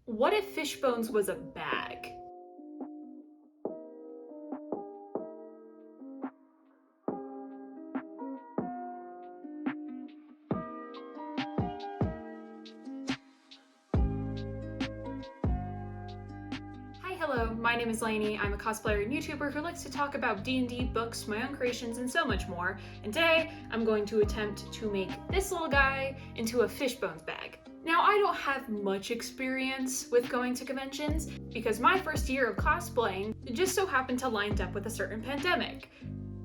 What if Fishbones was a bag? Hello, my name is Lainey. I'm a cosplayer and YouTuber who likes to talk about D&D, books, my own creations, and so much more. And today, I'm going to attempt to make this little guy into a Fishbones bag. Now, I don't have much experience with going to conventions because my first year of cosplaying just so happened to line up with a certain pandemic.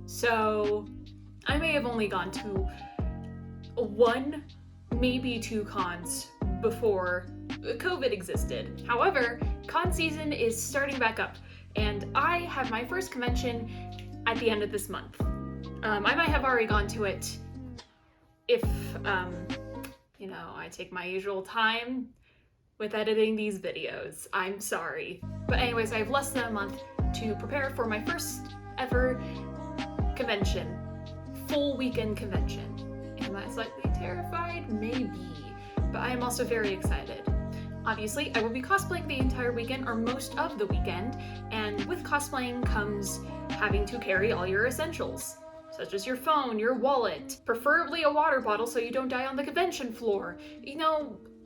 So, I may have only gone to one, maybe two cons before COVID existed. However, con season is starting back up, and I have my first convention at the end of this month. I might have already gone to it if, I take my usual time with editing these videos. I'm sorry. But anyways, I have less than a month to prepare for my first ever convention, full weekend convention. Am I slightly terrified? Maybe. But I am also very excited. Obviously, I will be cosplaying the entire weekend, or most of the weekend, and with cosplaying comes having to carry all your essentials, such as your phone, your wallet, preferably a water bottle so you don't die on the convention floor,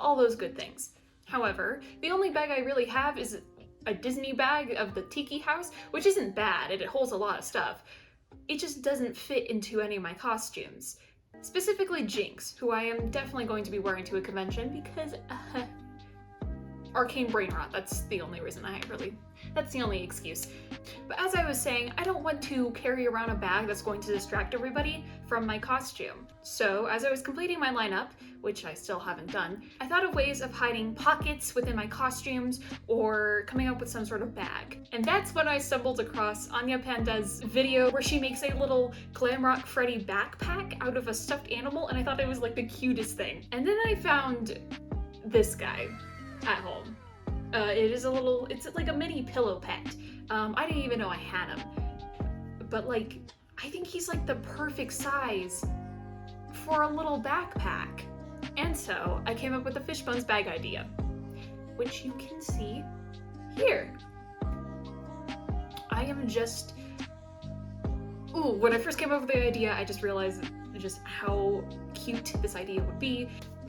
all those good things. However, the only bag I really have is a Disney bag of the Tiki House, which isn't bad, it holds a lot of stuff. It just doesn't fit into any of my costumes. Specifically Jinx, who I am definitely going to be wearing to a convention because, Arcane brain rot, that's the only reason that's the only excuse. But as I was saying, I don't want to carry around a bag that's going to distract everybody from my costume. So as I was completing my lineup, which I still haven't done, I thought of ways of hiding pockets within my costumes or coming up with some sort of bag. And that's when I stumbled across Anya Panda's video where she makes a little Glamrock Freddy backpack out of a stuffed animal, and I thought it was like the cutest thing. And then I found this guy at home. It's like a mini pillow pet. I didn't even know I had him. But I think he's like the perfect size for a little backpack. And so I came up with the Fishbones bag idea, which you can see here. When I first came up with the idea, I just realized just how cute this idea would be.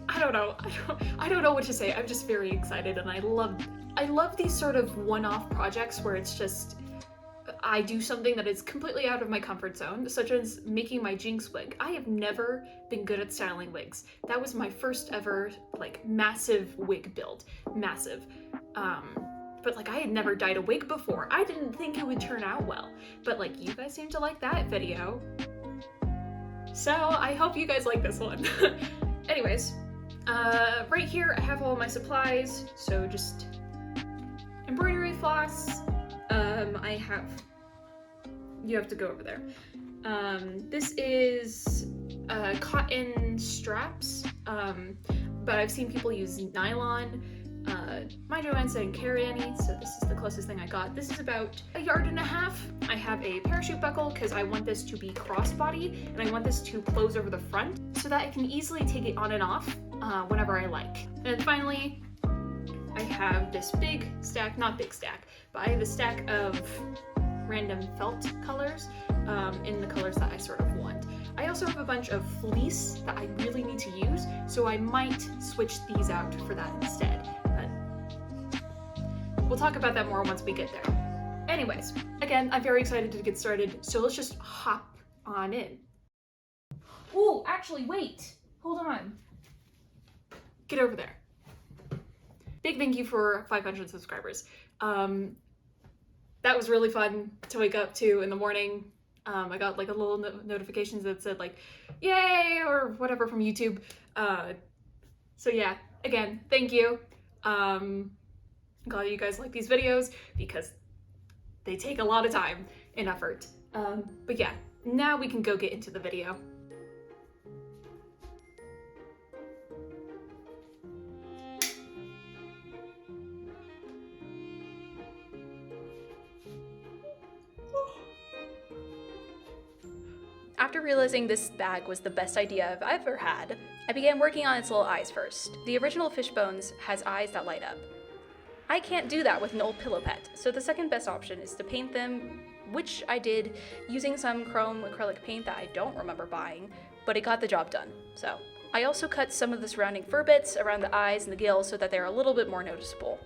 I don't know what to say. I'm just very excited, and I love these sort of one-off projects where it's just I do something that is completely out of my comfort zone, such as making my Jinx wig. I have never been good at styling wigs. That was my first ever massive wig build. Massive. But I had never dyed a wig before. I didn't think it would turn out well. But you guys seem to like that video. So I hope you guys like this one. Anyways, right here I have all my supplies, so just embroidery floss. You have to go over there. This is cotton straps, but I've seen people use nylon. Mind you, I didn't carry any, so this is the closest thing I got. This is about 1.5 yards. I have a parachute buckle because I want this to be crossbody, and I want this to close over the front so that I can easily take it on and off whenever I like. And then finally, I have this big stack, not big stack, but I have a stack of random felt colors in the colors that I sort of want. I also have a bunch of fleece that I really need to use, so I might switch these out for that instead. But we'll talk about that more once we get there. Anyways, again, I'm very excited to get started, so let's just hop on in. Oh, actually, wait! Hold on. Get over there. Big thank you for 500 subscribers. That was really fun to wake up to in the morning. I got a little notifications that said yay or whatever from YouTube. So yeah, again, thank you. I'm glad you guys like these videos because they take a lot of time and effort. But yeah, now we can go get into the video. After realizing this bag was the best idea I've ever had, I began working on its little eyes first. The original Fishbones has eyes that light up. I can't do that with an old pillow pet, so the second best option is to paint them, which I did using some chrome acrylic paint that I don't remember buying, but it got the job done, so. I also cut some of the surrounding fur bits around the eyes and the gills so that they're a little bit more noticeable.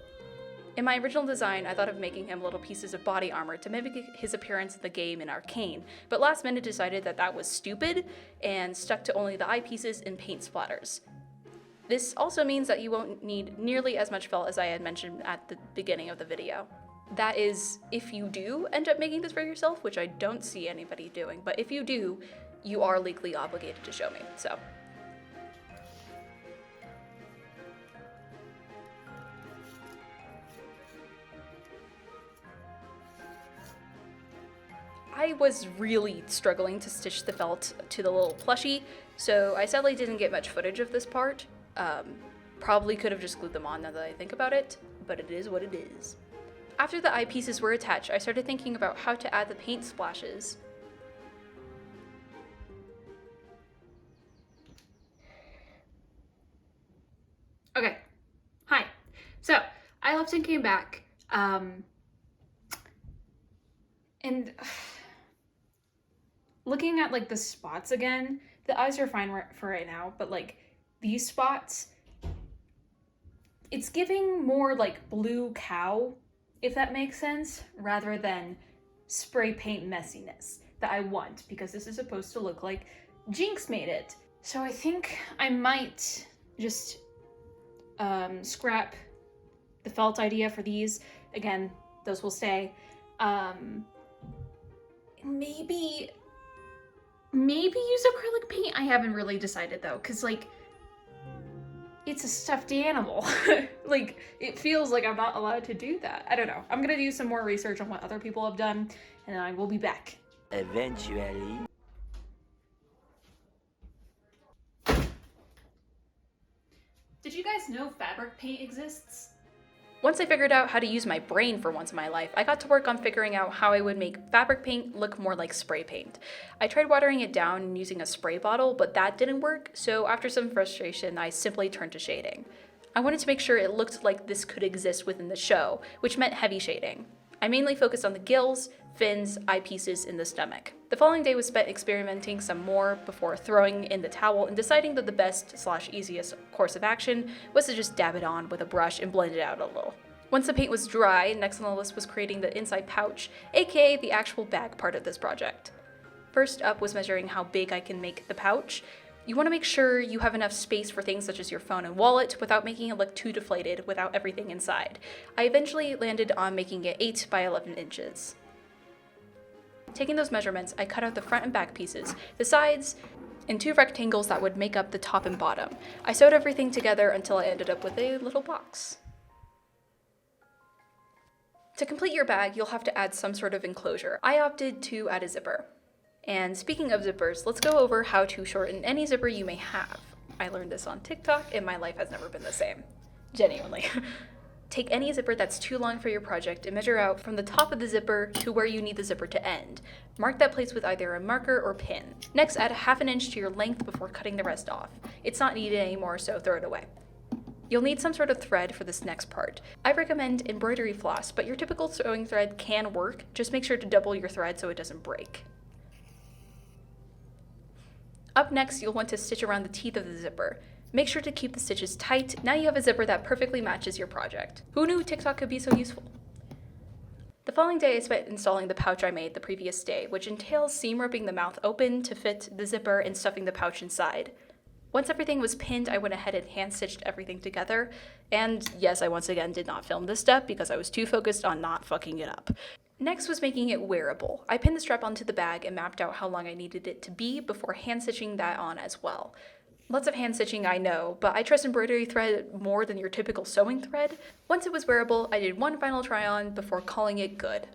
In my original design, I thought of making him little pieces of body armor to mimic his appearance in the game in Arcane, but last minute decided that that was stupid and stuck to only the eyepieces and paint splatters. This also means that you won't need nearly as much felt as I had mentioned at the beginning of the video. That is, if you do end up making this for yourself, which I don't see anybody doing, but if you do, you are legally obligated to show me, so. I was really struggling to stitch the felt to the little plushie, so I sadly didn't get much footage of this part. Probably could have just glued them on now that I think about it, but it is what it is. After the eyepieces were attached, I started thinking about how to add the paint splashes. Okay, hi. So, I left and came back, and looking at like the spots again, the eyes are fine for right now, but like these spots, it's giving more like blue cow, if that makes sense, rather than spray paint messiness that I want, because this is supposed to look like Jinx made it. So I think I might just scrap the felt idea for these. Again, those will stay. Maybe use acrylic paint. I haven't really decided though, because like it's a stuffed animal. Like it feels like I'm not allowed to do that. I don't know. I'm gonna do some more research on what other people have done, and then I will be back. Eventually. Did you guys know fabric paint exists? Once I figured out how to use my brain for once in my life, I got to work on figuring out how I would make fabric paint look more like spray paint. I tried watering it down and using a spray bottle, but that didn't work, so after some frustration, I simply turned to shading. I wanted to make sure it looked like this could exist within the show, which meant heavy shading. I mainly focused on the gills, fins, eyepieces, and the stomach. The following day was spent experimenting some more before throwing in the towel and deciding that the best/easiest course of action was to just dab it on with a brush and blend it out a little. Once the paint was dry, next on the list was creating the inside pouch, aka the actual bag part of this project. First up was measuring how big I can make the pouch. You want to make sure you have enough space for things such as your phone and wallet without making it look too deflated without everything inside. I eventually landed on making it 8 by 11 inches. Taking those measurements, I cut out the front and back pieces, the sides, and 2 rectangles that would make up the top and bottom. I sewed everything together until I ended up with a little box. To complete your bag, you'll have to add some sort of enclosure. I opted to add a zipper. And speaking of zippers, let's go over how to shorten any zipper you may have. I learned this on TikTok and my life has never been the same. Genuinely. Take any zipper that's too long for your project and measure out from the top of the zipper to where you need the zipper to end. Mark that place with either a marker or pin. Next, add 1/2 inch to your length before cutting the rest off. It's not needed anymore, so throw it away. You'll need some sort of thread for this next part. I recommend embroidery floss, but your typical sewing thread can work. Just make sure to double your thread so it doesn't break. Up next, you'll want to stitch around the teeth of the zipper. Make sure to keep the stitches tight. Now you have a zipper that perfectly matches your project. Who knew TikTok could be so useful? The following day I spent installing the pouch I made the previous day, which entails seam ripping the mouth open to fit the zipper and stuffing the pouch inside. Once everything was pinned, I went ahead and hand stitched everything together. And yes, I once again did not film this step because I was too focused on not fucking it up. Next was making it wearable. I pinned the strap onto the bag and mapped out how long I needed it to be before hand stitching that on as well. Lots of hand stitching, I know, but I trust embroidery thread more than your typical sewing thread. Once it was wearable, I did one final try on before calling it good.